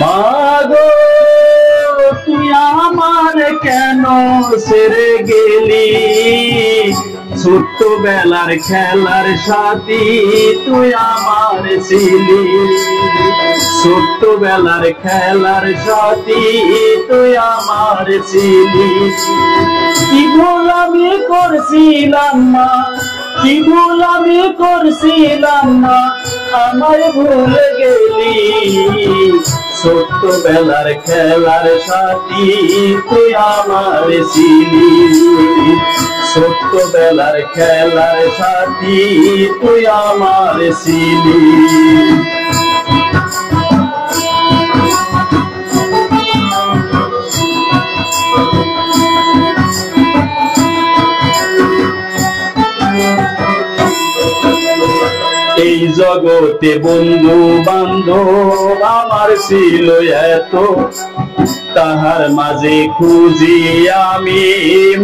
মাগো তুই আমার কেন ছেড়ে গেলি, ছোট্টবেলার খেলার সাথী তুই আমার ছিলি, ছোট্টবেলার খেলার সাথী তুই আমার ছিলি। কি ভুল আমি করছিলাম মা, কি ভুল আমি করছিলাম মা, আমায় ভুলে গেলি, ছোট্টবেলার খেলার সাথী তুই আমার ছিলি, ছোট্টবেলার খেলার সাথী তুই আমার ছিলি। এই জগতে বন্ধু বান্ধব আমার ছিল এত, তাহার মাঝে খুঁজি আমি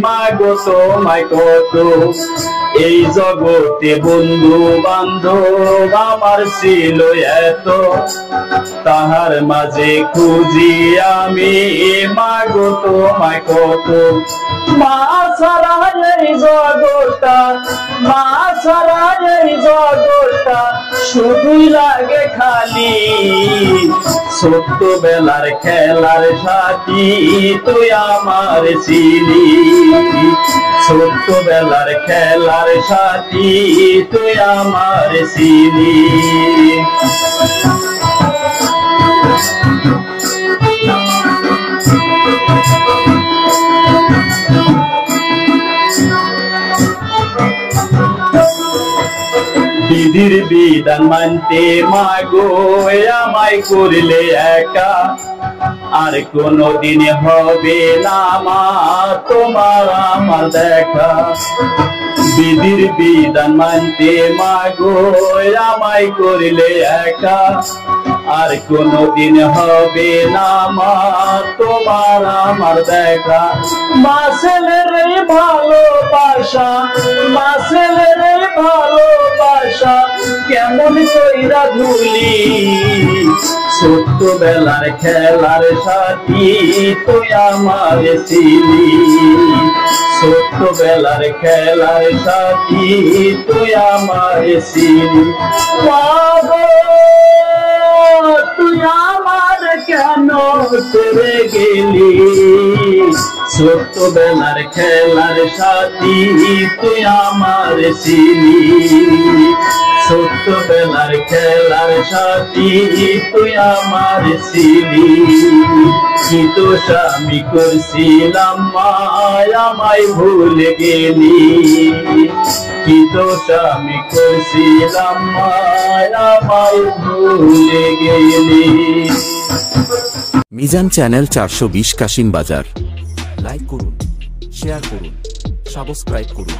মাগো তোমায় কত। এই জগতে বন্ধু বান্ধব আমার ছিল এত, তাহার মাঝে খুঁজি আমি মাগো তোমায় কত। মা ছাড়া এই জগৎটা, মা ছাড়া এই জগৎটা শুধুই লাগে খালি, ছোট্টবেলার খেলার সাথী তুই আমার ছিলি, ছোট্টবেলার খেলার সাথী তুই আমার ছিলি। বিধির বিধান মানতে মাগো আমায় করলে একা, আর কোনদিন হবে না মা তোমার আমার দেখা। বিধির বিধান মানতে মাগো আমায় করলে একা, আর কোনদিন হবে না মা তোমার আমার দেখা। মা ছেলের ভালোবাসা, মা ছেলের ভালোবাসা কেমন কইরা ভুলি, ছোট্টবেলার খেলার সাথী তুই আমার ছিলি, ছোট্টবেলার খেলার সাথী তুই আমার ছিলি। মাগো তুই আমার কেন ছেড়ে গেলি, ছোট্টবেলার খেলার সাথী তুই আমার ছিলি, ছোট্টবেলার খেলার সাথী তুই আমার ছিলি। কি দোষ আমি করছিলাম মা আমায় ভুলে গেলি, কি দোষ আমি করছিলাম মা আমায় ভুলে গেলি। মিজান চ্যানেল 420 কাশিম বাজার। লাইক করুন, শেয়ার করুন, সাবস্ক্রাইব করুন।